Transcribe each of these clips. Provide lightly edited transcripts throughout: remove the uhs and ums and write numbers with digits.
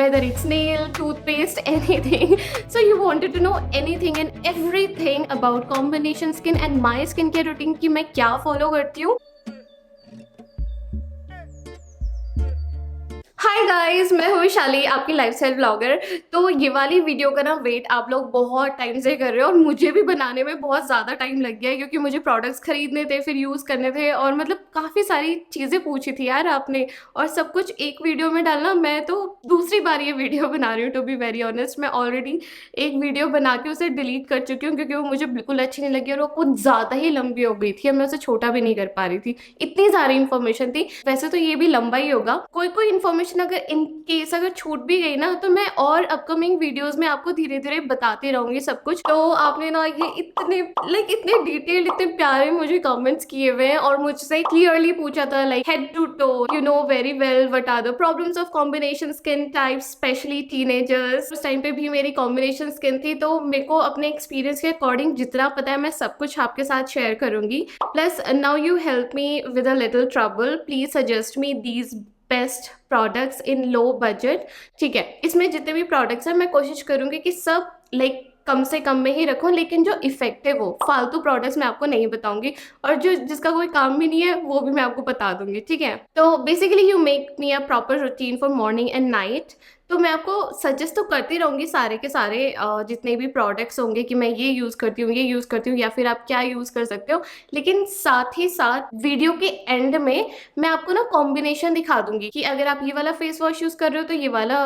whether it's nail, toothpaste, anything. So you wanted to know anything and everything about combination skin and my skincare routine कि मैं क्या follow करती हूँ. Hi guys, मैं हूँ वैशाली, आपकी लाइफस्टाइल ब्लॉगर. तो ये वाली वीडियो का ना वेट आप लोग बहुत टाइम से कर रहे हो और मुझे भी बनाने में बहुत ज़्यादा टाइम लग गया है क्योंकि मुझे प्रोडक्ट्स खरीदने थे, फिर यूज़ करने थे और मतलब काफ़ी सारी चीज़ें पूछी थी यार आपने, और सब कुछ एक वीडियो में डालना. मैं तो दूसरी बार ये वीडियो बना रही हूँ. टू बी वेरी ऑनेस्ट, मैं ऑलरेडी एक वीडियो बना के उसे डिलीट कर चुकी हूँ क्योंकि वो मुझे बिल्कुल अच्छी नहीं लगी और वो कुछ ज़्यादा ही लंबी हो गई थी. मैं उसे छोटा भी नहीं कर पा रही थी, इतनी सारी इन्फॉर्मेशन थी. वैसे तो ये भी लंबा ही होगा. कोई इन्फॉर्मेशन अगर इन केस अगर छूट भी गई ना तो मैं और अपकमिंग वीडियोस में आपको धीरे धीरे बताती रहूंगी सब कुछ. तो आपने ना ये इतने इतने डिटेल्ड, इतने प्यारे मुझे कमेंट्स किए हुए हैं और मुझसे क्लियरली पूछा था like head to toe, you know very well what are the problems of combination skin types, specially teenagers. उस टाइम पे भी मेरी कॉम्बिनेशन स्किन थी तो मेरे को अपने एक्सपीरियंस के अकॉर्डिंग जितना पता है मैं सब कुछ आपके साथ शेयर करूंगी. Plus now you help me with a little trouble, please suggest me these best products in low budget. ठीक है, इसमें जितने भी प्रोडक्ट्स हैं मैं कोशिश करूंगी कि सब कम से कम में ही रखूं, लेकिन जो इफेक्टिव हो. फालतू प्रोडक्ट्स मैं आपको नहीं बताऊंगी और जो जिसका कोई काम भी नहीं है वो भी मैं आपको बता दूंगी. ठीक है, तो basically you make me a proper routine for morning and night. तो मैं आपको सजेस्ट तो करती रहूंगी सारे के सारे जितने भी प्रोडक्ट्स होंगे कि मैं ये यूज़ करती हूँ, ये यूज़ करती हूँ, या फिर आप क्या यूज़ कर सकते हो. लेकिन साथ ही साथ वीडियो के एंड में मैं आपको ना कॉम्बिनेशन दिखा दूंगी कि अगर आप ये वाला फेस वॉश यूज़ कर रहे हो तो ये वाला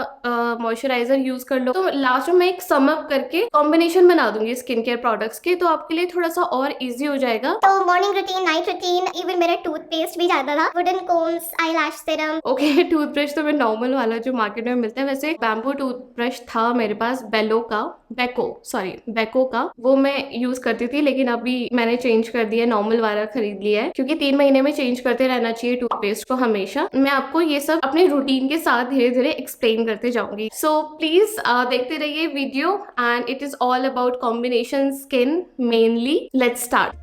मॉइस्चराइजर यूज़ कर लो. तो लास्ट में मैं एक सम अप करके कॉम्बिनेशन बना दूंगी स्किन केयर प्रोडक्ट्स के, तो आपके लिए थोड़ा सा और ईजी हो जाएगा. तो morning routine, night routine, even मेरा टूथपेस्ट भी जाता था, वुडन कोम्स, आई लैश सीरम. ओके, टूथब्रश तो मैं नॉर्मल वाला जो मार्केट में मिलता है. वैसे बैम्बू टूथब्रश था मेरे पास, बेको का, वो मैं यूज करती थी, लेकिन अभी मैंने चेंज कर दिया, नॉर्मल वाला खरीद लिया है क्योंकि 3 महीने में चेंज करते रहना चाहिए टूथपेस्ट को हमेशा. मैं आपको ये सब अपने रूटीन के साथ धीरे धीरे एक्सप्लेन करते जाऊंगी. सो प्लीज देखते रहिए video and it is all about combination skin mainly. Let's start.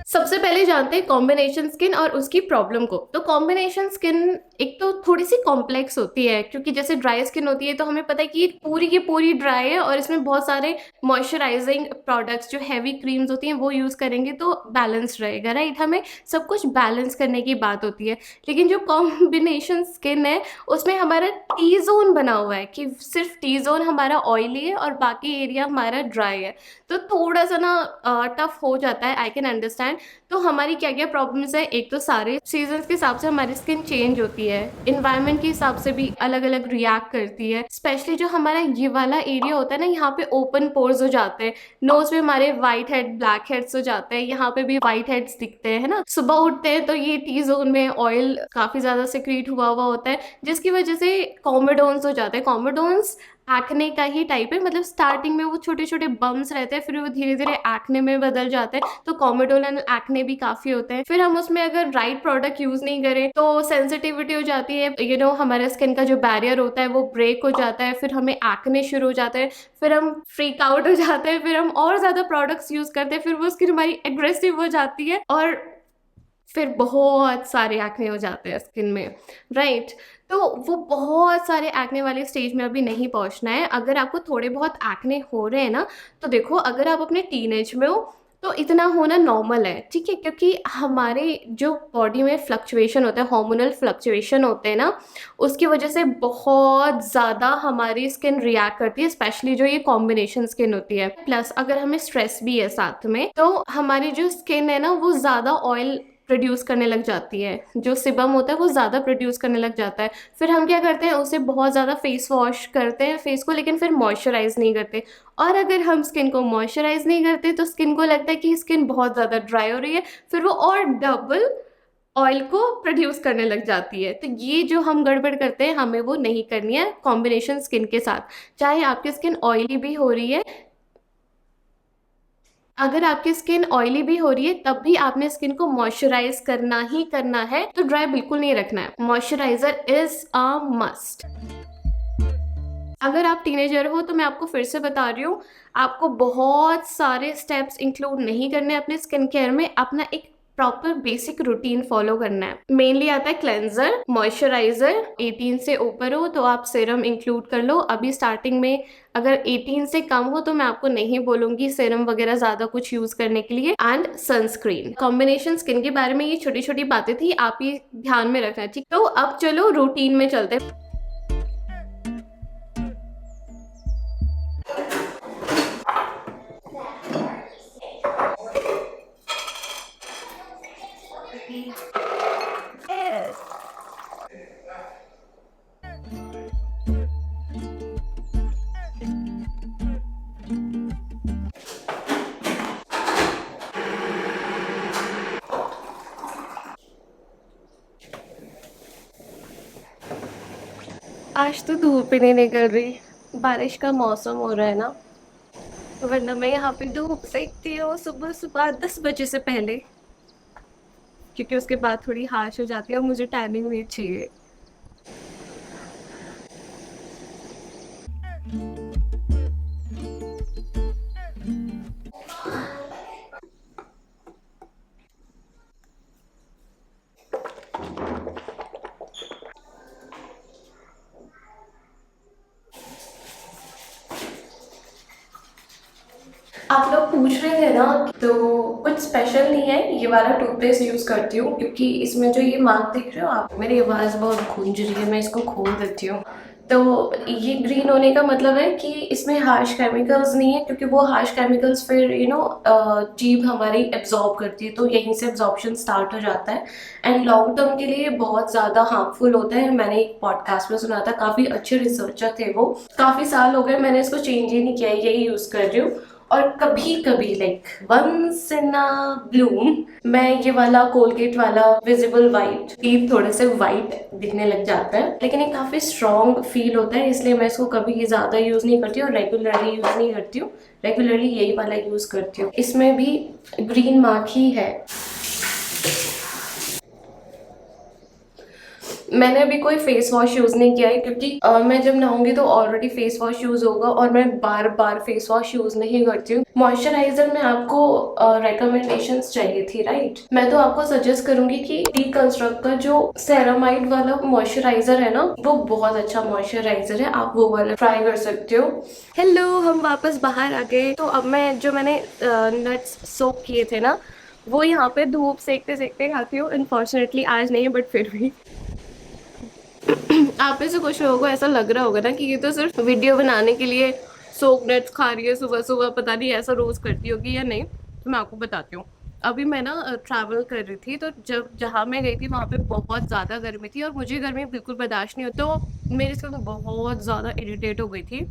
सबसे पहले जानते हैं कॉम्बिनेशन स्किन और उसकी प्रॉब्लम को. तो कॉम्बिनेशन स्किन एक तो थोड़ी सी कॉम्प्लेक्स होती है क्योंकि जैसे ड्राई स्किन होती है तो हमें पता है कि पूरी की पूरी ड्राई है और इसमें बहुत सारे मॉइस्चराइजिंग प्रोडक्ट्स जो हैवी क्रीम्स होती हैं वो यूज़ करेंगे तो बैलेंस रहेगा, राइट. हमें सब कुछ बैलेंस करने की बात होती है. लेकिन जो कॉम्बिनेशन स्किन है उसमें हमारा टी जोन बना हुआ है कि सिर्फ टी जोन हमारा ऑयली है और बाकी एरिया हमारा ड्राई है. तो थोड़ा सा ना टफ हो जाता है, आई कैन अंडरस्टैंड. तो हमारी क्या क्या प्रॉब्लम्स है, एक तो सारे सीजन्स के हिसाब से हमारी स्किन चेंज होती है, इन्वायरमेंट के हिसाब से भी अलग अलग रिएक्ट करती है. स्पेशली जो हमारा ये वाला एरिया होता है ना, यहाँ पे ओपन पोर्स हो जाते हैं, नोज पे हमारे व्हाइट हेड ब्लैक हेड्स हो जाते हैं, यहाँ पे भी व्हाइट हेड्स दिखते हैं, है ना. सुबह उठते हैं तो ये टी जोन में ऑयल काफी ज्यादा सिक्रीट हुआ होता है जिसकी वजह से कॉमेडोन्स हो जाते हैं. कॉमेडोन्स एक्ने का ही टाइप है, मतलब स्टार्टिंग में वो छोटे छोटे बम्स रहते हैं, फिर वो धीरे धीरे एक्ने में बदल जाते हैं. तो कॉमेडोन एंड एक्ने भी काफी होते हैं. फिर हम उसमें अगर राइट प्रोडक्ट यूज नहीं करें तो सेंसिटिविटी हो जाती है, यू नो हमारे स्किन का जो बैरियर होता है वो ब्रेक हो जाता है, फिर हमें एक्ने शुरू हो जाते हैं, फिर हम फ्रीक आउट हो जाते हैं, फिर हम और ज्यादा प्रोडक्ट्स यूज करते हैं, फिर वो स्किन हमारी एग्रेसिव हो जाती है और फिर बहुत सारे एक्ने हो जाते हैं स्किन में, राइट. तो वो बहुत सारे एक्ने वाले स्टेज में अभी नहीं पहुंचना है. अगर आपको थोड़े बहुत एक्ने हो रहे हैं ना तो देखो, अगर आप अपने टीनेज में हो तो इतना होना नॉर्मल है, ठीक है, क्योंकि हमारे जो बॉडी में फ्लक्चुएशन होता है, हार्मोनल फ्लक्चुएशन होते हैं ना, उसकी वजह से बहुत ज़्यादा हमारी स्किन रिएक्ट करती है, स्पेशली जो ये कॉम्बिनेशन स्किन होती है. प्लस अगर हमें स्ट्रेस भी है साथ में तो हमारी जो स्किन है ना वो ज़्यादा ऑयल प्रोड्यूस करने लग जाती है, जो सिबम होता है वो ज़्यादा प्रोड्यूस करने लग जाता है. फिर हम क्या करते हैं, उसे बहुत ज़्यादा फेस वॉश करते हैं फेस को, लेकिन फिर मॉइस्चराइज नहीं करते. और अगर हम स्किन को मॉइस्चराइज नहीं करते तो स्किन को लगता है कि स्किन बहुत ज़्यादा ड्राई हो रही है, फिर वो और डबल ऑयल को प्रोड्यूस करने लग जाती है. तो ये जो हम गड़बड़ करते हैं हमें वो नहीं करनी है कॉम्बिनेशन स्किन के साथ. चाहे आपकी स्किन ऑयली भी हो रही है, अगर आपकी स्किन ऑयली भी हो रही है तब भी आपने स्किन को मॉइस्चराइज करना ही करना है, तो ड्राई बिल्कुल नहीं रखना है. Moisturiser is a must. अगर आप टीनेजर हो तो मैं आपको फिर से बता रही हूँ, आपको बहुत सारे स्टेप्स इंक्लूड नहीं करने अपने स्किन केयर में. अपना एक प्रॉपर बेसिक रूटीन फॉलो करना है। मेनली आता है क्लेंजर, मॉइस्चराइजर। 18 से ऊपर हो तो आप सीरम इंक्लूड कर लो। अभी स्टार्टिंग में अगर 18 से कम हो तो मैं आपको नहीं बोलूंगी सीरम वगैरह ज्यादा कुछ यूज करने के लिए। And sunscreen. कॉम्बिनेशन स्किन के बारे में ये छोटी छोटी बातें थी, आप ये ध्यान में रखना, ठीक। तो अब चलो रूटीन में चलते हैं। आज तो धूप ही नहीं निकल रही, बारिश का मौसम हो रहा है ना, वरना मैं यहाँ पे धूप सेकती हूँ सुबह सुबह 10 बजे से पहले, क्योंकि उसके बाद थोड़ी हार्श हो जाती है और मुझे टाइमिंग नहीं चाहिए। आप लोग पूछ रहे थे ना, तो कुछ स्पेशल नहीं है, ये वाला टूथपेस्ट यूज करती हूँ क्योंकि इसमें जो ये मार्क दिख रहे हो आप, मेरी आवाज़ बहुत गूंज रही है, मैं इसको खोल देती हूँ। तो ये ग्रीन होने का मतलब है कि इसमें हार्श केमिकल्स नहीं है, क्योंकि वो हार्श केमिकल्स फिर जीभ हमारी एब्जॉर्ब करती है, तो यहीं से एब्जॉर्प्शन स्टार्ट हो जाता है एंड लॉन्ग टर्म के लिए बहुत ज़्यादा हार्मफुल होता है। मैंने एक पॉडकास्ट में सुना था, काफ़ी अच्छे रिसर्चर थे वो। काफ़ी साल हो गए मैंने इसको चेंज ही नहीं किया, यही यूज़ कर रही हूँ। और कभी कभी like once in a bloom मैं ये वाला कोलगेट वाला विजिबल वाइट, टीथ थोड़े से वाइट दिखने लग जाता है, लेकिन ये काफी स्ट्रॉन्ग फील होता है, इसलिए मैं इसको कभी ज्यादा यूज नहीं करती हूँ, रेगुलरली यूज नहीं करती हूँ। रेगुलरली यही वाला यूज करती हूँ। इसमें भी ग्रीन मार्क ही है। मैंने अभी कोई फेस वॉश यूज नहीं किया है, क्योंकि मैं जब नहाऊंगी तो ऑलरेडी फेस वॉश यूज होगा और मैं बार बार फेस वॉश यूज नहीं करती हूँ। मॉइस्चराइजर में आपको रिकमेंडेशंस चाहिए थी, राइट? मैं तो आपको सजेस्ट करूंगी कि डीकंस्ट्रक्ट का जो सेरामाइड वाला मॉइस्चराइजर है ना, वो बहुत अच्छा मॉइस्चराइजर है, आप वो वाला ट्राई कर सकते हो। हेलो, हम वापस बाहर आ गए। तो अब मैंने नट्स सोक किए थे ना, वो यहाँ पे धूप सेकते सेकते खाती हूँ। अनफॉर्चुनेटली आज नहीं, बट फिर भी आप में से कुछ लोगों को ऐसा लग रहा होगा ना कि ये तो सिर्फ वीडियो बनाने के लिए सोक नट्स खा रही है सुबह सुबह, पता नहीं ऐसा रोज करती होगी या नहीं। तो मैं आपको बताती हूँ। अभी मैं ना ट्रैवल कर रही थी, तो जहाँ मैं गई थी वहाँ पे बहुत ज़्यादा गर्मी थी और मुझे गर्मी बिल्कुल बर्दाश्त नहीं होती, तो मेरी स्किन बहुत ज़्यादा इरिटेट हो गई थी।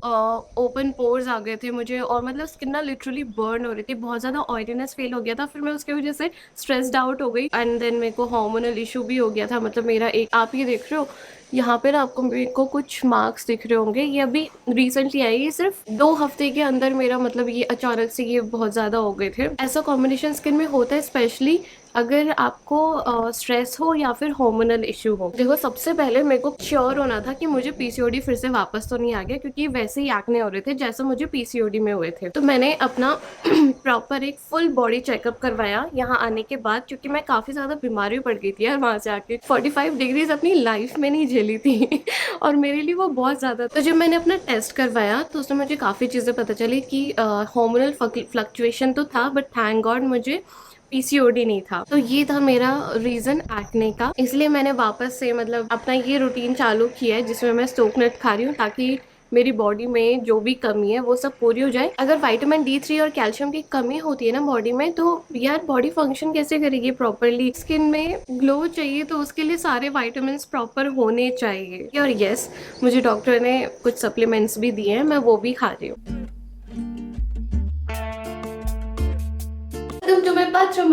ओपन पोर्स आ गए थे मुझे और मतलब स्किन ना लिटरली बर्न हो रही थी, बहुत ज़्यादा ऑयलीनेस फील हो गया था। फिर मैं उसकी वजह से स्ट्रेस्ड आउट हो गई एंड देन मेरे को हार्मोनल इशू भी हो गया था। मतलब मेरा एक, आप ये देख रहे हो यहाँ पे ना, आपको मेरे को कुछ मार्क्स दिख रहे होंगे, ये अभी रिसेंटली आई है, सिर्फ 2 हफ्ते के अंदर मेरा मतलब ये अचानक से ये बहुत ज़्यादा हो गए थे। ऐसा कॉम्बिनेशन स्किन में होता है, स्पेशली अगर आपको स्ट्रेस हो या फिर हार्मोनल इशू हो। देखो, सबसे पहले मेरे को श्योर होना था कि मुझे पीसीओडी फिर से वापस तो नहीं आ गया, क्योंकि वैसे ही एक्ने हो रहे थे जैसे मुझे पीसीओडी में हुए थे। तो मैंने अपना प्रॉपर एक फुल बॉडी चेकअप करवाया यहाँ आने के बाद, क्योंकि मैं काफ़ी ज़्यादा बीमार भी पड़ गई थी यार वहाँ से आके। 45 डिग्रीज अपनी लाइफ में नहीं झेली थी और मेरे लिए वो बहुत ज़्यादा। तो जब मैंने अपना टेस्ट करवाया तो उसमें मुझे काफ़ी चीज़ें पता चली कि हार्मोनल फ्लक्चुएशन तो था, बट थैंक गॉड मुझे पीसीओडी नहीं था। तो ये था मेरा रीजन एक्ने का, इसलिए मैंने वापस से मतलब अपना ये रूटीन चालू किया है, जिसमें मैं सोकनट खा रही हूँ, ताकि मेरी बॉडी में जो भी कमी है वो सब पूरी हो जाए। अगर विटामिन D3 और कैल्शियम की कमी होती है ना बॉडी में, तो यार बॉडी फंक्शन कैसे करेगी प्रॉपरली? स्किन में ग्लो चाहिए तो उसके लिए सारे विटामिन प्रॉपर होने चाहिए। और यस, मुझे डॉक्टर ने कुछ सप्लीमेंट्स भी दिए हैं, मैं वो भी खा रही हूँ।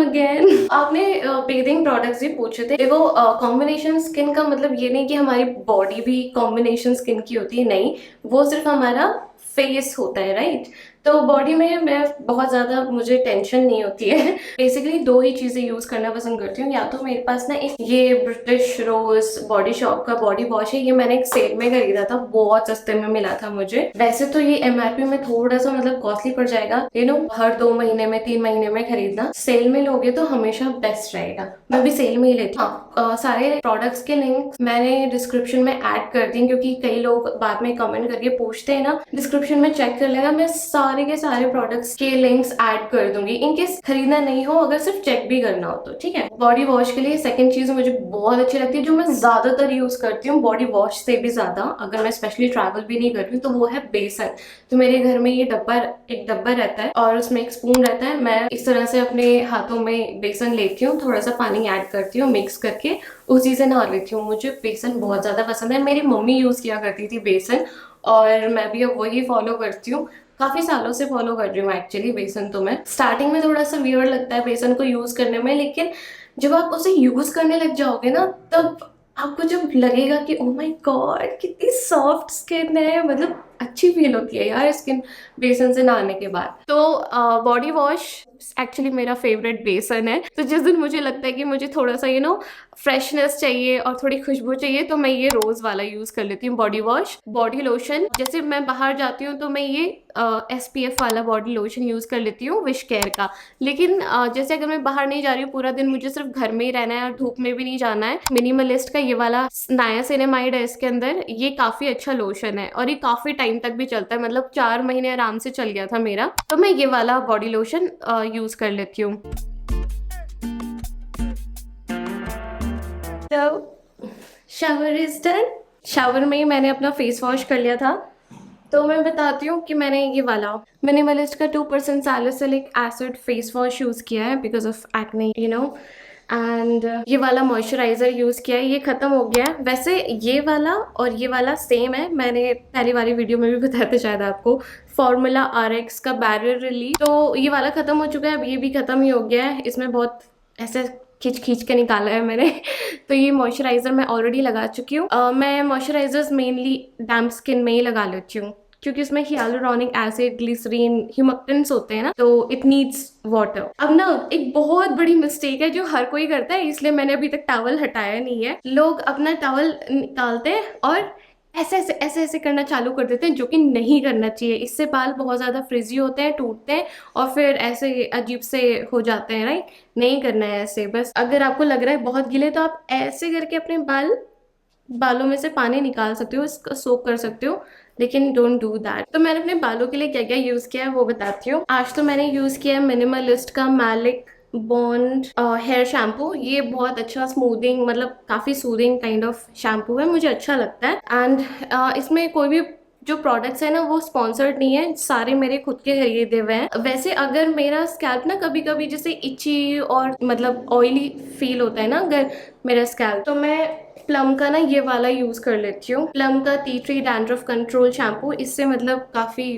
अगेन आपने बेथिंग प्रोडक्ट्स भी पूछे थे। देखो, कॉम्बिनेशन स्किन का मतलब ये नहीं कि हमारी बॉडी भी कॉम्बिनेशन स्किन की होती है, नहीं, वो सिर्फ हमारा फेस होता है, राइट? तो बॉडी में मैं बहुत ज़्यादा मुझे टेंशन नहीं होती है। बेसिकली 2 ही चीज़ें यूज़ करना पसंद करती हूँ। या तो मेरे पास ना एक ये ब्रिटिश रोज़ बॉडी शॉप का बॉडी वॉश है, ये मैंने एक सेल में खरीदा था, बहुत सस्ते में मिला था मुझे। वैसे तो ये एमआरपी में थोड़ा सा मतलब कॉस्टली पड़ जाएगा, हर 2 महीने में 3 महीने में खरीदना। सेल में लोगे तो हमेशा बेस्ट रहेगा, मैं भी सेल में ही लेती हूँ। हाँ, सारे प्रोडक्ट्स के लिंक मैंने डिस्क्रिप्शन में ऐड कर दी, क्योंकि कई लोग बाद में कमेंट करके पूछते हैं ना, डिस्क्रिप्शन में चेक कर लेना, मैं सारे के सारे प्रोडक्ट्स के लिंक्स ऐड कर दूंगी, इनकेस खरीदना नहीं हो, अगर सिर्फ चेक भी करना हो तो, ठीक है। बॉडी वॉश के लिए सेकंड चीज मुझे बहुत अच्छी लगती है, जो मैं ज्यादातर यूज करती हूँ बॉडी वॉश से भी ज्यादा, अगर मैं स्पेशली ट्रैवल भी नहीं कर रही हूँ, तो वो है बेसन। तो मेरे घर में ये एक डब्बा रहता है और उसमें एक स्पून रहता है। मैं इस तरह से अपने हाथों में बेसन लेती हूँ, थोड़ा सा पानी ऐड करती हूँ, मिक्स करके उसी से नहा लेती हूँ। मुझे बेसन बहुत ज्यादा पसंद है, मेरी मम्मी यूज किया करती थी बेसन, और मैं भी अब वही फॉलो करती हूँ, काफी सालों से फॉलो कर रही हूँ एक्चुअली बेसन। तो मैं स्टार्टिंग में थोड़ा सा वियर्ड लगता है बेसन को यूज करने में, लेकिन जब आप उसे यूज करने लग जाओगे ना, तब आपको जब लगेगा कि ओ माय गॉड कितनी सॉफ्ट स्किन है, मतलब अच्छी फील होती है यार स्किन बेसन से नहाने के बाद। तो बॉडी वॉश एक्चुअली मेरा फेवरेट बेसन है। तो जिस दिन मुझे लगता है कि मुझे थोड़ा सा फ्रेशनेस चाहिए और थोड़ी खुशबू चाहिए, तो मैं ये रोज वाला यूज कर लेती हूँ बॉडी वॉश। बॉडी लोशन, जैसे मैं बाहर जाती हूँ तो मैं ये SPF वाला बॉडी लोशन यूज कर लेती हूँ विश केयर का। लेकिन जैसे अगर मैं बाहर नहीं जा रही हूँ पूरा दिन, मुझे सिर्फ घर में ही रहना है और धूप में भी नहीं जाना है, मिनिमलिस्ट का ये वाला नायासिनामाइड है इसके अंदर, ये काफी अच्छा लोशन है और ये काफी टाइम तक भी चलता है, मतलब 4 महीने आराम से चल गया था मेरा। तो मैं ये वाला बॉडी लोशन यूज कर लेती हूँ। तो शावर इज डन। शावर में ही मैंने अपना फेस वॉश कर लिया था। तो मैं बताती हूँ कि मैंने ये वाला मिनिमलिस्ट का 2% salicylic acid face wash use किया है बिकॉज ऑफ एक्ने, एंड ये वाला मॉइस्चराइजर यूज किया है, ये खत्म हो गया है। वैसे ये वाला और ये वाला सेम है, मैंने पहली वाली वीडियो में भी बताया था शायद आपको, फॉर्मूला RX का बैरियर रिलीफ। तो ये वाला खत्म हो चुका है, अब ये भी खत्म ही हो गया है। इसमें बहुत ऐसे खींच खींच के निकाला है मैंने। तो ये मॉइस्चराइजर मैं ऑलरेडी लगा चुकी हूँ। मैं मॉइस्चराइजर्स मेनली डैम्प स्किन में ही लगा लेती हूँ, क्योंकि उसमें हियालुरोनिक एसिड, ग्लिसरीन, ह्यूमक्टेंट्स होते हैं ना, तो इट नीड्स वाटर। अब ना एक बहुत बड़ी मिस्टेक है जो हर कोई करता है, इसलिए मैंने अभी तक टॉवल हटाया नहीं है। लोग अपना टॉवल निकालते हैं और ऐसे करना चालू कर देते हैं, जो कि नहीं करना चाहिए। इससे बाल बहुत ज़्यादा फ्रिजी होते हैं, टूटते हैं और फिर ऐसे अजीब से हो जाते हैं, राइट। नहीं करना है ऐसे। बस अगर आपको लग रहा है बहुत गीले, तो आप ऐसे करके अपने बालों में से पानी निकाल सकते हो, इसको सोक कर सकते हो, लेकिन डोंट डू दैट। तो मैंने अपने बालों के लिए क्या क्या यूज़ किया है वो बताती हूँ। आज तो मैंने यूज़ किया है मिनिमलिस्ट का मैलिक बॉन्ड हेयर शैम्पू। ये बहुत अच्छा स्मूथिंग, मतलब काफ़ी सूदिंग काइंड ऑफ शैम्पू है, मुझे अच्छा लगता है। एंड इसमें कोई भी जो प्रोडक्ट्स है ना वो स्पॉन्सर्ड नहीं है, सारे मेरे खुद के खरीदे हुए हैं। वैसे अगर मेरा स्कैल्प ना कभी कभी जैसे इची और मतलब ऑयली फील होता है ना अगर मेरा स्कैल्प, तो मैं प्लम का ना ये वाला यूज कर लेती हूँ, प्लम का tea tree dandruff control shampoo. इससे मतलब काफी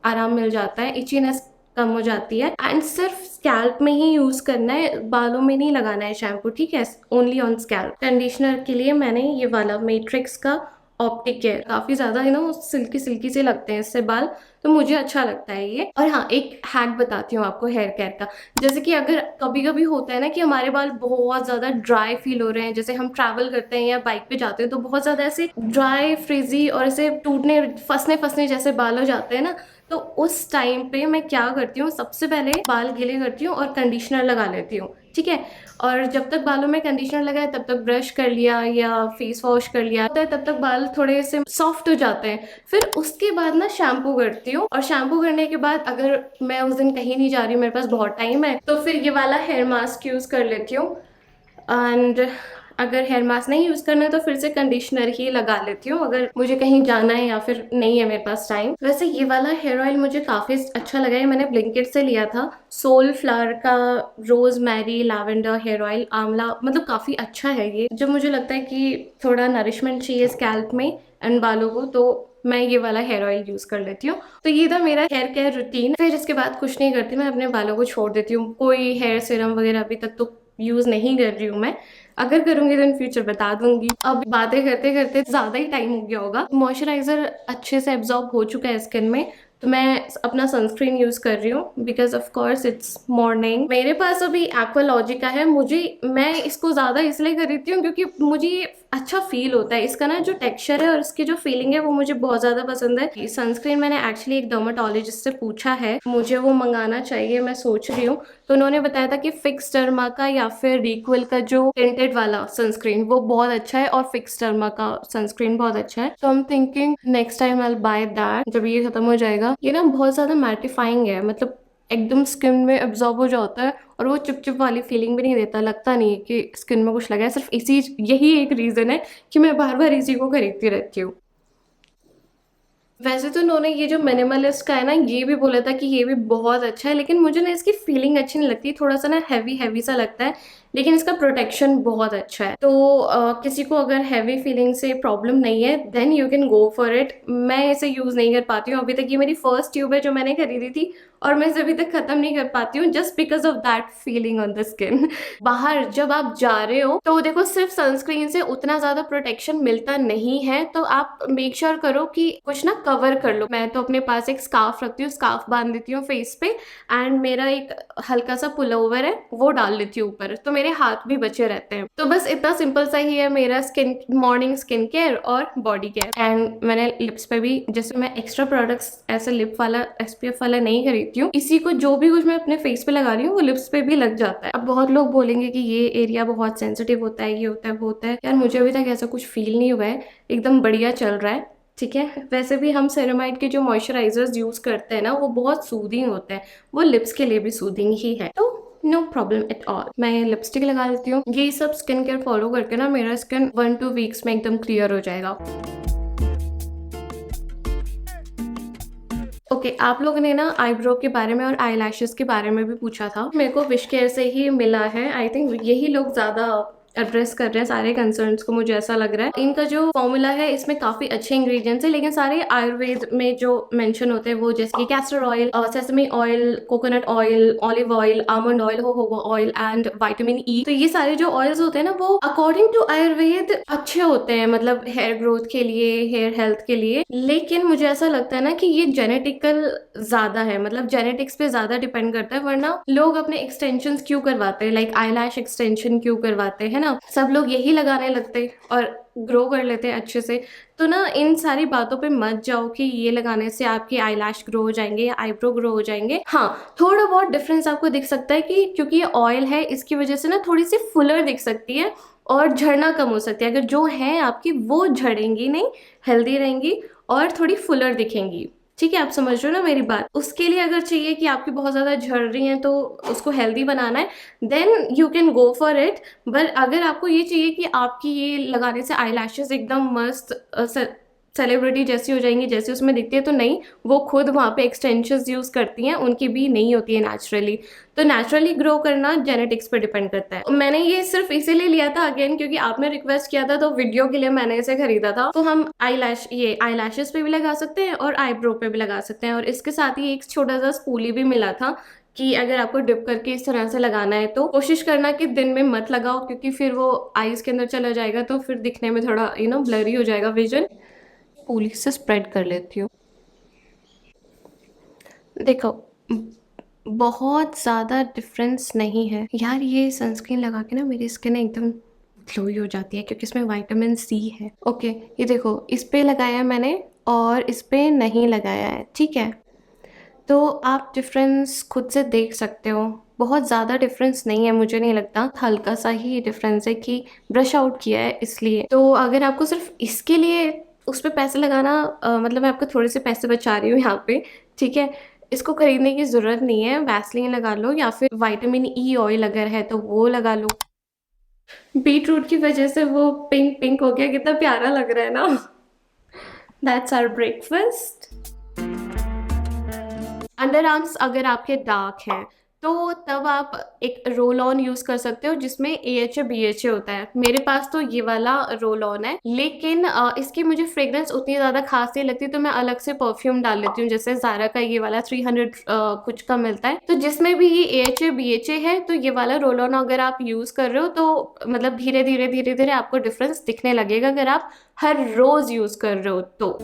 आराम मिल जाता है, इचीनेस कम हो जाती है। एंड सिर्फ स्कैल्प में ही यूज करना है, बालों में नहीं लगाना है शैम्पू, ठीक है, ओनली ऑन स्कैल्प। कंडीशनर के लिए मैंने ये वाला मैट्रिक्स का ऑप्टिक केयर, काफी ज्यादा सिल्की सिल्की से लगते हैं इससे बाल, तो मुझे अच्छा लगता है ये। और हाँ, एक हैक बताती हूँ आपको हेयर केयर का। जैसे कि अगर कभी कभी होता है ना कि हमारे बाल बहुत ज्यादा ड्राई फील हो रहे हैं, जैसे हम ट्रैवल करते हैं या बाइक पे जाते हैं, तो बहुत ज्यादा ऐसे ड्राई, फ्रिजी और ऐसे टूटने फंसने जैसे बाल हो जाते हैं ना, तो उस टाइम पे मैं क्या करती हूँ, सबसे पहले बाल गीले करती हूँ और कंडीशनर लगा लेती हूँ, ठीक है। और जब तक बालों में कंडीशनर लगा है तब तक ब्रश कर लिया या फेस वॉश कर लिया, तब तक बाल थोड़े से सॉफ्ट हो जाते हैं। फिर उसके बाद ना शैम्पू करती हूँ, और शैम्पू करने के बाद अगर मैं उस दिन कहीं नहीं जा रही, मेरे पास बहुत टाइम है, तो फिर ये वाला हेयर मास्क यूज कर लेती हूँ। एंड अगर हेयर मास्क नहीं यूज करना है तो फिर से कंडीशनर ही लगा लेती हूँ, अगर मुझे कहीं जाना है या फिर नहीं है मेरे पास टाइम। वैसे ये वाला हेयर ऑयल मुझे काफी अच्छा लगा है, मैंने ब्लिंकिट से लिया था, सोल फ्लावर का रोज मैरी लैवेंडर हेयर ऑयल, आंवला, मतलब काफी अच्छा है ये। जब मुझे लगता है कि थोड़ा नरिशमेंट चाहिए स्कैल्प में एंड बालों को, तो मैं ये वाला हेयर ऑयल यूज कर लेती हूँ। तो ये था मेरा हेयर केयर रूटीन। फिर इसके बाद कुछ नहीं करती, मैं अपने बालों को छोड़ देती हूँ। कोई हेयर सीरम वगैरह अभी तक तो यूज नहीं कर रही हूँ मैं, अगर करूंगी तो इन फ्यूचर बता दूंगी। अब बातें करते करते ज्यादा ही टाइम हो गया होगा। मॉइस्चराइजर अच्छे से एब्जॉर्ब हो चुका है स्किन में, तो मैं अपना सनस्क्रीन यूज़ कर रही हूँ because of course it's morning. मेरे पास अभी एक्वालॉजिका है, मैं इसको ज़्यादा इसलिए खरीदती हूँ क्योंकि मुझे ये अच्छा फील होता है। इसका ना जो टेक्सचर है और इसकी जो फीलिंग है वो मुझे बहुत ज़्यादा पसंद है। सनस्क्रीन मैंने एक्चुअली एक डर्माटोलॉजिस्ट से पूछा है, मुझे वो मंगाना चाहिए, मैं सोच रही हूँ। तो उन्होंने बताया था कि फिक्स डर्मा का या फिर रिक्विल का जो टिंटेड वाला सनस्क्रीन वो बहुत अच्छा है और फिक्स डर्मा का सनस्क्रीन बहुत अच्छा है। तो I am thinking next time I will by that जब ये खत्म हो जाएगा। ये ना बहुत ज़्यादा मैटिफाइंग है, मतलब एकदम स्किन में एब्जॉर्ब हो जाता है और वो चिपचिप वाली फीलिंग भी नहीं देता, लगता नहीं है कि स्किन में कुछ लगा है। सिर्फ यही एक रीज़न है कि मैं बार बार इसी को खरीदती रहती हूँ। वैसे तो उन्होंने ये जो मिनिमलिस्ट का है ना, ये भी बोला था कि ये भी बहुत अच्छा है, लेकिन मुझे ना इसकी फीलिंग अच्छी नहीं लगती, थोड़ा सा ना हैवी हैवी सा लगता है। लेकिन इसका प्रोटेक्शन बहुत अच्छा है। तो किसी को अगर हैवी फीलिंग से प्रॉब्लम नहीं है then you can go for it. मैं इसे यूज़ नहीं कर पाती हूँ अभी तक, ये मेरी फर्स्ट ट्यूब है जो मैंने खरीदी थी और मैं इसे अभी तक ख़त्म नहीं कर पाती हूँ just because of that feeling on the skin. बाहर जब आप जा रहे हो तो देखो सिर्फ सनस्क्रीन से उतना ज़्यादा प्रोटेक्शन मिलता नहीं है, तो आप मेक श्योर करो कि कुछ ना कवर कर लो। मैं तो अपने पास एक स्कार्फ रखती हूँ, स्कार्फ बांध देती हूँ फेस पे एंड मेरा एक हल्का सा पुलोवर है वो डाल लेती हूँ ऊपर, तो मेरे हाथ भी बचे रहते हैं। तो बस इतना सिंपल सा ही है मेरा मॉर्निंग स्किन केयर और बॉडी केयर। एंड मैंने लिप्स पे भी, जैसे मैं एक्स्ट्रा प्रोडक्ट्स ऐसे लिप वाला SPF वाला नहीं खरीदती हूँ, इसी को जो भी कुछ मैं अपने फेस पे लगा रही हूँ वो लिप्स पे भी लग जाता है। अब बहुत लोग बोलेंगे कि ये एरिया बहुत सेंसिटिव होता है, ये होता है वो होता है। यार मुझे अभी तक ऐसा कुछ फील नहीं हुआ है, एकदम बढ़िया चल रहा है। ठीक है, वैसे भी हम सेरेमाइड के जो मॉइस्चराइजर्स यूज करते हैं ना वो बहुत सूदिंग होते हैं, वो लिप्स के लिए भी सूदिंग ही है, तो नो प्रॉब्लम एट ऑल। मैं लिपस्टिक लगा लेती हूँ। ये सब स्किन केयर फॉलो करके ना मेरा स्किन 1-2 वीक्स में एकदम क्लियर हो जाएगा। ओके, आप लोगों ने ना आईब्रो के बारे में और आई लैशेस के बारे में भी पूछा था। मेरे को विश केयर से ही मिला है। आई थिंक यही लोग ज़्यादा एड्रेस कर रहे हैं सारे कंसर्न्स को, मुझे ऐसा लग रहा है। इनका जो फॉर्मूला है इसमें काफ़ी अच्छे इंग्रेडिएंट्स है, लेकिन सारे आयुर्वेद में जो मेंशन होते हैं वो जैसे कि castor oil, sesame oil, coconut oil, olive oil, almond oil, jojoba oil and vitamin E. तो ये सारे जो ऑयल्स होते हैं ना वो अकॉर्डिंग टू आयुर्वेद अच्छे होते हैं, मतलब हेयर ग्रोथ के लिए, हेयर हेल्थ के लिए। लेकिन मुझे ऐसा लगता है ना कि ये जेनेटिकल ज्यादा है, मतलब जेनेटिक्स पे ज्यादा डिपेंड करता है। वरना लोग अपने एक्सटेंशन क्यों करवाते हैं, लाइक आई लैश एक्सटेंशन क्यों करवाते हैं ना, सब लोग यही लगाने लगते और ग्रो कर लेते हैं अच्छे से। तो ना इन सारी बातों पे मत जाओ कि ये लगाने से आपके आई लैश ग्रो हो जाएंगे या आईब्रो ग्रो हो जाएंगे। हाँ, थोड़ा बहुत डिफरेंस आपको दिख सकता है कि क्योंकि ये ऑयल है इसकी वजह से ना थोड़ी सी फुलर दिख सकती है और झड़ना कम हो सकती है। अगर जो है आपकी वो झड़ेंगी नहीं, हेल्दी रहेंगी और थोड़ी फुलर दिखेंगी। ठीक है, आप समझ रहे हो ना मेरी बात। उसके लिए अगर चाहिए कि आपकी बहुत ज़्यादा झड़ रही हैं तो उसको हेल्दी बनाना है, then you can go for it. But अगर आपको ये चाहिए कि आपकी ये लगाने से आई लैशेज एकदम मस्त सेलिब्रिटी जैसी हो जाएंगी जैसी उसमें दिखती है, तो नहीं, वो खुद वहाँ पे एक्सटेंशंस यूज़ करती हैं, उनकी भी नहीं होती है नेचुरली। तो नेचुरली ग्रो करना जेनेटिक्स पे डिपेंड करता है। मैंने ये सिर्फ इसीलिए लिया था अगेन क्योंकि आपने रिक्वेस्ट किया था, तो वीडियो के लिए मैंने इसे खरीदा था। तो हम आई लैशेस पे भी लगा सकते हैं और आईब्रो पे भी लगा सकते हैं। और इसके साथ ही एक छोटा सा स्पूली भी मिला था कि अगर आपको डिप करके इस तरह से लगाना है तो कोशिश करना कि दिन में मत लगाओ, क्योंकि फिर वो आईज के अंदर चला जाएगा तो फिर दिखने में थोड़ा ब्लरी हो जाएगा विजन। पुलिस से स्प्रेड कर लेती हूँ। देखो, बहुत ज़्यादा डिफरेंस नहीं है यार। ये सनस्क्रीन लगा के ना मेरी स्किन एकदम ग्लोई हो जाती है क्योंकि इसमें विटामिन C है। ओके, ये देखो, इस पे लगाया मैंने और इस पे नहीं लगाया है, ठीक है। तो आप डिफरेंस खुद से देख सकते हो, बहुत ज़्यादा डिफरेंस नहीं है, मुझे नहीं लगता। हल्का सा ही डिफरेंस है कि ब्रश आउट किया है इसलिए। तो अगर आपको सिर्फ इसके लिए उस पर पैसे लगाना, मतलब मैं आपको थोड़े से पैसे बचा रही हूँ यहाँ पे, ठीक है। इसको खरीदने की ज़रूरत नहीं है, वैसलीन लगा लो या फिर विटामिन E ऑयल अगर है तो वो लगा लो। बीट रूट की वजह से वो पिंक पिंक हो गया, कितना प्यारा लग रहा है ना। That's our breakfast. Underarms अगर आपके डार्क हैं तो तब आप एक रोल ऑन यूज कर सकते हो जिसमें AHA BHA होता है। मेरे पास तो ये वाला रोल ऑन है, लेकिन इसकी मुझे फ्रेग्रेंस उतनी ज़्यादा खास नहीं लगती, तो मैं अलग से परफ्यूम डाल लेती हूँ। जैसे ज़ारा का ये वाला 300 कुछ का मिलता है, तो जिसमें भी ये AHA BHA है, तो ये वाला रोल ऑन अगर आप यूज़ कर रहे हो तो मतलब धीरे धीरे आपको डिफरेंस दिखने लगेगा अगर आप हर रोज़ यूज़ कर रहे हो तो।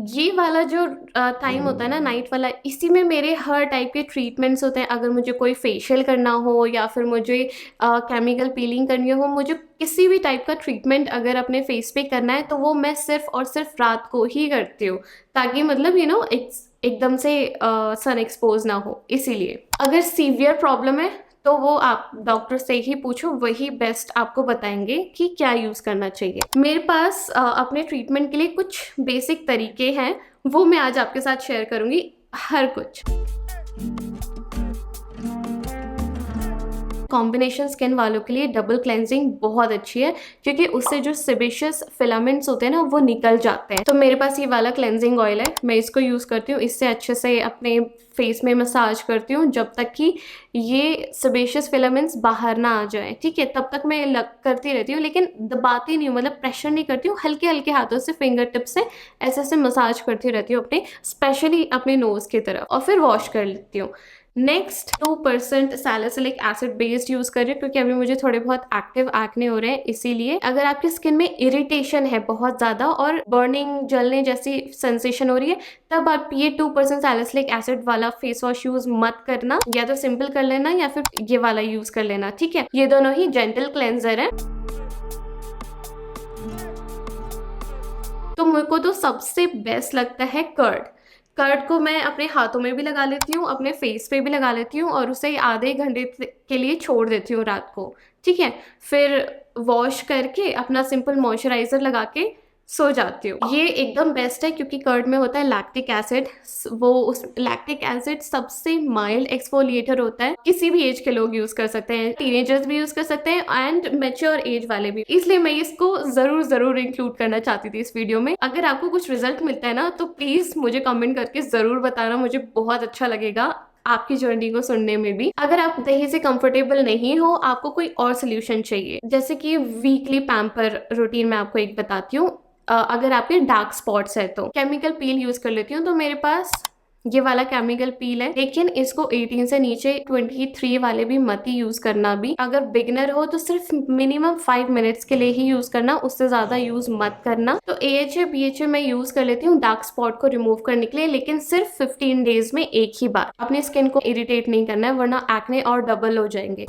ये वाला जो टाइम होता है ना नाइट वाला, इसी में मेरे हर टाइप के ट्रीटमेंट्स होते हैं। अगर मुझे कोई फेशियल करना हो या फिर मुझे केमिकल पीलिंग करनी हो, मुझे किसी भी टाइप का ट्रीटमेंट अगर अपने फेस पे करना है तो वो मैं सिर्फ और सिर्फ रात को ही करती हूँ, ताकि मतलब एकदम से सन एक्सपोज ना हो। इसीलिए अगर सीवियर प्रॉब्लम है तो वो आप डॉक्टर से ही पूछो, वही बेस्ट आपको बताएंगे कि क्या यूज़ करना चाहिए। मेरे पास अपने ट्रीटमेंट के लिए कुछ बेसिक तरीके हैं, वो मैं आज आपके साथ शेयर करूँगी, हर कुछ। कॉम्बिनेशन स्किन वालों के लिए डबल क्लेंजिंग बहुत अच्छी है, क्योंकि उससे जो सेबेशियस फिलामेंट्स होते हैं ना वो निकल जाते हैं। तो मेरे पास ये वाला क्लेंजिंग ऑयल है, मैं इसको यूज़ करती हूँ। इससे अच्छे से अपने फेस में मसाज करती हूँ जब तक कि ये सेबेशियस फिलामेंट्स बाहर ना आ जाए। ठीक है, तब तक मैं करती रहती हूँ, लेकिन दबाती नहीं हूँ, मतलब प्रेशर नहीं करती हूँ। हल्के हल्के हाथों से, फिंगर टिप से ऐसे ऐसे मसाज करती रहती हूँ अपने, स्पेशली अपने नोज़ की तरफ, और फिर वॉश कर लेती हूँ। Next 2% salicylic acid based use कर रही हूँ, क्योंकि अभी मुझे थोड़े बहुत एक्टिव एक्ने हो रहे हैं। इसीलिए अगर आपकी स्किन में इरिटेशन है बहुत ज्यादा और बर्निंग, जलने जैसी सेंसेशन हो रही है, तब आप ये 2% सैलिसिलिक एसिड वाला फेस वॉश यूज मत करना। या तो सिंपल कर लेना या फिर ये वाला यूज कर लेना। ठीक है, ये दोनों ही जेंटल क्लेंजर है। तो मेरे को तो सबसे बेस्ट लगता है कर्ड को मैं अपने हाथों में भी लगा लेती हूँ, अपने फेस पे भी लगा लेती हूँ, और उसे आधे घंटे के लिए छोड़ देती हूँ रात को। ठीक है, फिर वॉश करके अपना सिंपल मॉइस्चराइजर लगा के सो जाती हूँ। ये एकदम बेस्ट है, क्योंकि कर्ड में होता है लैक्टिक एसिड। वो उस लैक्टिक एसिड सबसे माइल्ड एक्सफोलिएटर होता है। किसी भी एज के लोग यूज कर सकते हैं, टीनेजर्स भी यूज कर सकते हैं एंड मैच्योर एज वाले भी। इसलिए मैं इसको जरूर इंक्लूड करना चाहती थी इस वीडियो में। अगर आपको कुछ रिजल्ट मिलता है ना, तो प्लीज मुझे कमेंट करके जरूर बताना, मुझे बहुत अच्छा लगेगा आपकी जर्नी को सुनने में भी। अगर आप दही से कंफर्टेबल नहीं हो, आपको कोई और सोल्यूशन चाहिए, जैसे कि वीकली पैम्पर रूटीन मैं आपको एक बताती हूँ। अगर आपके डार्क स्पॉट्स है तो केमिकल पील यूज कर लेती हूँ। तो मेरे पास ये वाला केमिकल पील है, लेकिन इसको 18 से नीचे 23 वाले भी मत ही यूज करना। भी अगर बिगनर हो तो सिर्फ मिनिमम 5 मिनट्स के लिए ही यूज करना, उससे ज्यादा यूज मत करना। तो AHA BHA मैं यूज कर लेती हूँ डार्क स्पॉट को रिमूव करने के लिए, लेकिन सिर्फ 15 डेज में एक ही बार। अपनी स्किन को इरिटेट नहीं करना है, वरना एक्ने और डबल हो जाएंगे।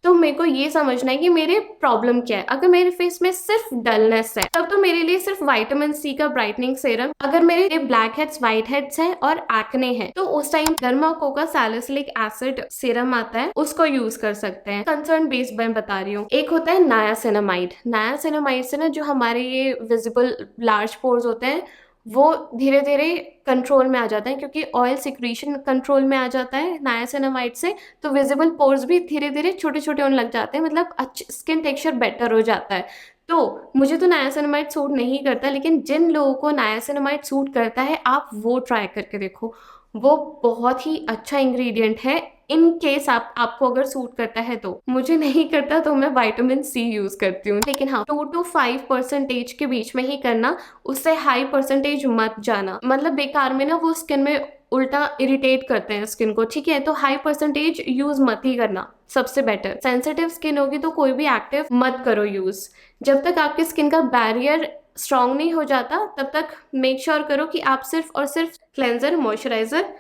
तो मेरे को ये समझना है कि मेरे प्रॉब्लम क्या है। अगर मेरे फेस में सिर्फ डलनेस है, तब तो मेरे लिए सिर्फ विटामिन C का ब्राइटनिंग सीरम। अगर मेरे ब्लैक हेड्स, व्हाइट हेड्स हैं और एक्ने है, तो उस टाइम डर्माकोका सैलिसिलिक एसिड सीरम आता है, उसको यूज कर सकते हैं। कंसर्न बेस्ड मैं बता रही हूँ। एक होता है नायासिनामाइड। नायासिनामाइड से ना जो हमारे ये विजिबल लार्ज पोर्स होते हैं, वो धीरे धीरे कंट्रोल में आ जाते हैं, क्योंकि ऑयल सिक्रीशन कंट्रोल में आ जाता है नायासिनामाइड से। तो विजिबल पोर्स भी धीरे धीरे छोटे छोटे होने लग जाते हैं, मतलब स्किन टेक्सचर बेटर हो जाता है। तो मुझे तो नायासिनामाइड सूट नहीं करता, लेकिन जिन लोगों को नायासिनामाइड सूट करता है, आप वो ट्राई करके देखो। वो बहुत ही अच्छा इंग्रेडिएंट है, इन केस आपको अगर सूट करता है तो। मुझे नहीं करता तो मैं विटामिन C यूज करती हूँ, लेकिन हाँ 2 to 5% के बीच में ही करना, उससे हाई परसेंटेज मत जाना। मतलब बेकार में ना वो स्किन में उल्टा इरिटेट करते हैं स्किन को। ठीक है, तो हाई परसेंटेज यूज मत ही करना, सबसे बेटर। सेंसिटिव स्किन होगी तो कोई भी एक्टिव मत करो यूज। जब तक आपकी स्किन का बैरियर स्ट्रांग नहीं हो जाता, तब तक मेक श्योर करो कि आप सिर्फ और सिर्फ क्लेंजर, मॉइस्चराइजर,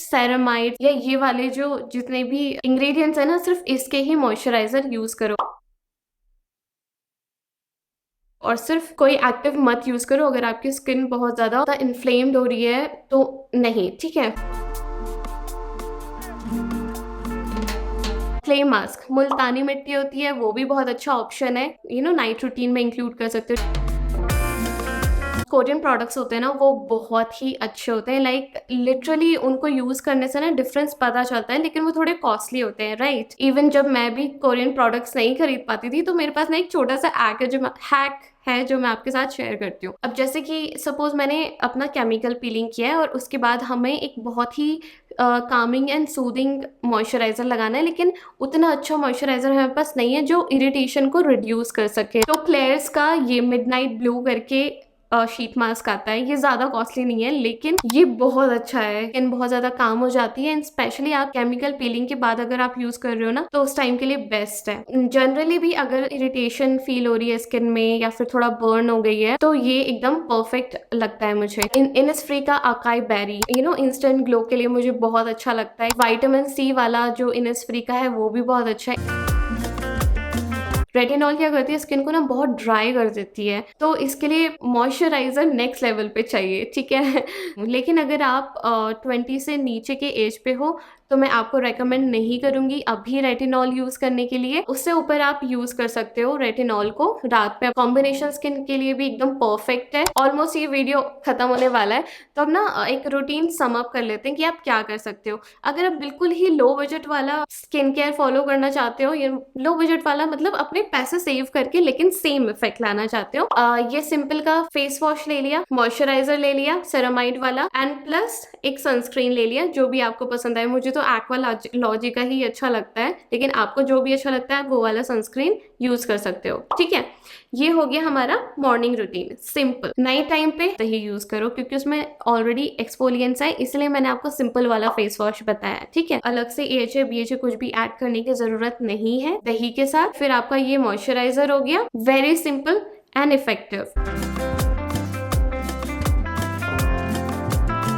सेरामाइड या ये वाले जो जितने भी इंग्रेडिएंट्स है ना, सिर्फ इसके ही मॉइस्चराइजर यूज करो, और सिर्फ कोई एक्टिव मत यूज करो। अगर आपकी स्किन बहुत ज्यादा इन्फ्लेम्ड हो रही है तो नहीं। ठीक है, क्ले मास्क, मुल्तानी मिट्टी होती है, वो भी बहुत अच्छा ऑप्शन है। नाइट रूटीन में इंक्लूड कर सकते हो। कोरियन प्रोडक्ट्स होते हैं ना, वो बहुत ही अच्छे होते हैं। लाइक लिटरली उनको यूज करने से ना डिफरेंस पता चलता है, लेकिन वो थोड़े कॉस्टली होते हैं, राइट। इवन जब मैं भी कोरियन प्रोडक्ट्स नहीं खरीद पाती थी, तो मेरे पास ना एक छोटा सा हैक है जो मैं आपके साथ शेयर करती हूँ। अब जैसे कि सपोज मैंने अपना केमिकल पीलिंग किया है, और उसके बाद हमें एक बहुत ही कामिंग एंड सूदिंग मॉइस्चराइजर लगाना है, लेकिन उतना अच्छा मॉइस्चराइजर हमारे पास नहीं है जो इरिटेशन को रिड्यूस कर सके। तो क्लेयर्स का ये मिडनाइट ब्लू करके शीट मास्क आता है, ये ज़्यादा कॉस्टली नहीं है लेकिन ये बहुत अच्छा है, स्किन बहुत ज़्यादा काम हो जाती है एंड स्पेशली आप केमिकल पीलिंग के बाद अगर आप यूज़ कर रहे हो ना तो उस टाइम के लिए बेस्ट है। जनरली भी अगर इरिटेशन फील हो रही है स्किन में या फिर थोड़ा बर्न हो गई है तो ये एकदम परफेक्ट लगता है मुझे। इनिसफ्री का अकाई बेरी इंस्टेंट ग्लो के लिए मुझे बहुत अच्छा लगता है। विटामिन सी वाला जो इनिसफ्री का है वो भी बहुत अच्छा है। रेटिनॉल क्या करती है, स्किन को ना बहुत ड्राई कर देती है, तो इसके लिए मॉइस्चराइजर नेक्स्ट लेवल पे चाहिए, ठीक है। लेकिन अगर आप 20 से नीचे के एज पे हो तो मैं आपको रेकमेंड नहीं करूंगी अभी रेटिनॉल यूज करने के लिए। उससे ऊपर आप यूज कर सकते हो रेटिनॉल को रात में। कॉम्बिनेशन स्किन के लिए भी एकदम परफेक्ट है। ऑलमोस्ट ये वीडियो खत्म होने वाला है तो अब ना एक रूटीन सम अप कर लेते हैं कि आप क्या कर सकते हो। अगर आप बिल्कुल ही लो बजट वाला स्किन केयर फॉलो करना चाहते हो, ये लो बजट वाला मतलब अपने पैसे सेव करके लेकिन सेम इफेक्ट लाना चाहते हो, ये सिंपल का फेस वॉश ले लिया, मॉइस्चराइजर ले लिया सेरामाइड वाला एंड प्लस एक सनस्क्रीन ले लिया, जो भी आपको पसंद आए। मुझे तो एक्वालॉजी का ही अच्छा लगता है, लेकिन आपको जो भी अच्छा लगता है वो वाला सनस्क्रीन यूज कर सकते हो, ठीक है। ये हो गया हमारा morning routine simple. Night time पे दही यूज करो क्योंकि उसमें ऑलरेडी एक्सफोलिएंट्स है, इसलिए मैंने आपको सिंपल वाला फेस वॉश बताया, ठीक है। अलग से AHA BHA कुछ भी ऐड करने की जरूरत नहीं है दही के साथ। फिर आपका ये मॉइस्चराइजर हो गया, very simple and effective.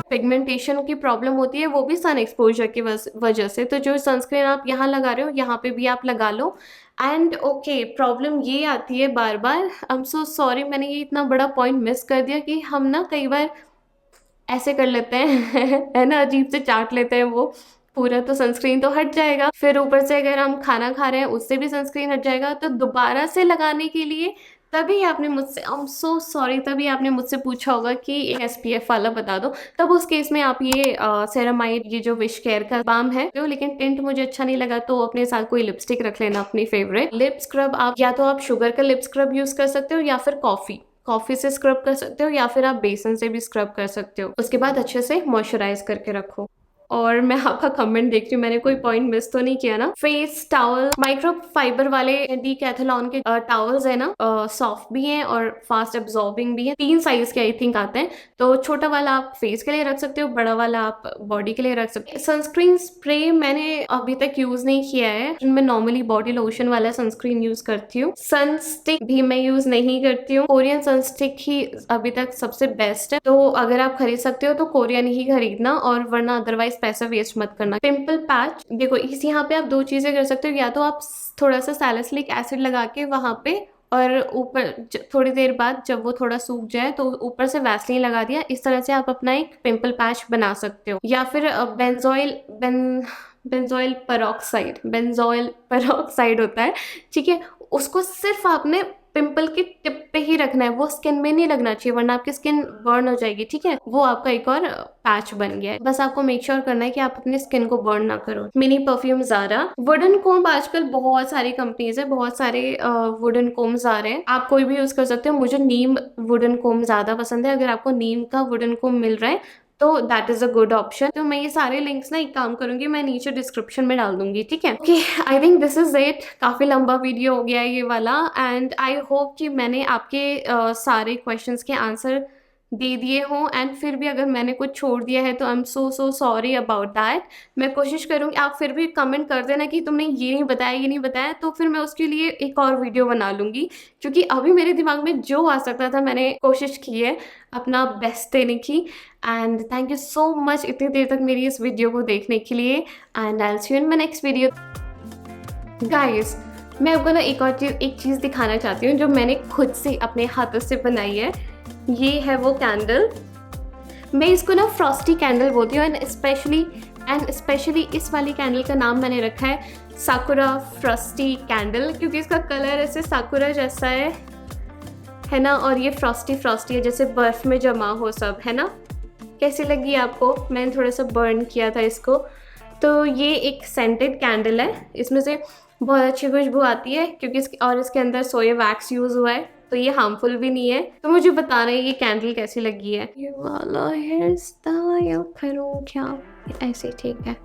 Pigmentation की प्रॉब्लम होती है वो भी सन एक्सपोजर की वजह से, तो जो सनस्क्रीन आप यहाँ लगा रहे हो यहाँ पे भी आप लगा लो। एंड ओके, प्रॉब्लम ये आती है बार बार, आई एम सो सॉरी, मैंने ये इतना बड़ा पॉइंट मिस कर दिया कि हम ना कई बार ऐसे कर लेते हैं है ना, अजीब से चाट लेते हैं वो पूरा, तो सनस्क्रीन तो हट जाएगा। फिर ऊपर से अगर हम खाना खा रहे हैं उससे भी सनस्क्रीन हट जाएगा, तो दोबारा से लगाने के लिए तभी आपने मुझसे, आई एम सो सॉरी, तभी आपने मुझसे पूछा होगा कि SPF वाला बता दो। तब उस केस में आप ये सेरामाइड, ये जो विश केयर का बाम है, तो लेकिन टिंट मुझे अच्छा नहीं लगा तो अपने साथ कोई लिपस्टिक रख लेना अपनी फेवरेट। लिप स्क्रब आप या तो आप शुगर का लिप स्क्रब यूज कर सकते हो या फिर कॉफी से स्क्रब कर सकते हो या फिर आप बेसन से भी स्क्रब कर सकते हो। उसके बाद अच्छे से मॉइस्चराइज करके रखो। और मैं आपका कमेंट देख रही हूँ, मैंने कोई पॉइंट मिस तो नहीं किया ना। फेस टॉवल माइक्रो फाइबर वाले डीकैथलॉन के टॉवल्स है ना, सॉफ्ट भी हैं और फास्ट एब्जॉर्बिंग भी है। 3 साइज के आई थिंक आते हैं, तो छोटा वाला आप फेस के लिए रख सकते हो, बड़ा वाला आप बॉडी के लिए रख सकते हो। सनस्क्रीन स्प्रे मैंने अभी तक यूज नहीं किया है, मैं नॉर्मली बॉडी लोशन वाला सनस्क्रीन यूज करती हूँ। सनस्टिक भी मैं यूज नहीं करती हूँ, कोरियन सनस्टिक ही अभी तक सबसे बेस्ट है, तो अगर आप खरीद सकते हो तो कोरियन ही खरीदना, और वरना अदरवाइज पैसा वेस्ट मत करना। पिंपल पैच देखो, इस यहाँ पे आप 2 चीजें कर सकते हो, या तो आप थोड़ा सा सैलिसिलिक एसिड लगा के वहां पे, और ऊपर थोड़ी देर बाद जब वो थोड़ा सूख जाए तो ऊपर से वैसलीन लगा दिया। इस तरह से आप अपना एक पिंपल पैच बना सकते हो। या फिर बेंजोइल पेरोक्साइड होता है, ठीक है, उसको सिर्फ आपने पिंपल के टिप पे ही रखना है, वो स्किन में नहीं लगना चाहिए वरना आपकी स्किन बर्न हो जाएगी, ठीक है। वो आपका एक और पैच बन गया है। बस आपको मेक श्योर करना है कि आप अपनी स्किन को बर्न ना करो। Mini perfume Zara wooden comb, आजकल बहुत सारी कंपनीज है, बहुत सारे वुडन कोम्ब आ रहे हैं, आप कोई भी यूज कर सकते हो। मुझे नीम वुडन कोम्ब ज्यादा पसंद है, अगर आपको नीम का वुडन कोम्ब मिल रहा है तो that is a good option. तो मैं ये सारे लिंक्स ना एक काम करूंगी, मैं नीचे डिस्क्रिप्शन में डाल दूंगी, ठीक है। Okay, I think this is it. काफी लंबा वीडियो हो गया है ये वाला, एंड आई होप कि मैंने आपके सारे क्वेश्चंस के आंसर दे दिए हों, एंड फिर भी अगर मैंने कुछ छोड़ दिया है तो I am so sorry about that. मैं कोशिश करूँगी, आप फिर भी कमेंट कर देना कि तुमने ये नहीं बताया, तो फिर मैं उसके लिए एक और वीडियो बना लूँगी, क्योंकि अभी मेरे दिमाग में जो आ सकता था मैंने कोशिश की है अपना बेस्ट देने की। And thank you so much इतनी देर तक मेरी इस वीडियो को देखने के लिए, and I will see you in my next video. Guys, मैं आपको ना एक चीज़ दिखाना चाहती हूँ जो मैंने खुद से अपने हाथों से बनाई है। ये है वो कैंडल, मैं इसको ना फ्रॉस्टी कैंडल बोलती हूँ, एंड स्पेशली इस वाली कैंडल का नाम मैंने रखा है साकुरा फ्रॉस्टी कैंडल, क्योंकि इसका कलर ऐसे साकुरा जैसा है ना, और ये फ्रॉस्टी है जैसे बर्फ में जमा हो सब, है ना। कैसी लगी आपको? मैंने थोड़ा सा बर्न किया था इसको। तो ये एक सेंटेड कैंडल है, इसमें से बहुत अच्छी खुशबू आती है क्योंकि इसके अंदर सोया वैक्स यूज हुआ है, तो ये हार्मफुल भी नहीं है। तो मुझे बताना है ये कैंडल कैसी लगी है। ये वाला हेयर स्टाइल करूँ क्या? ऐसे ठीक है।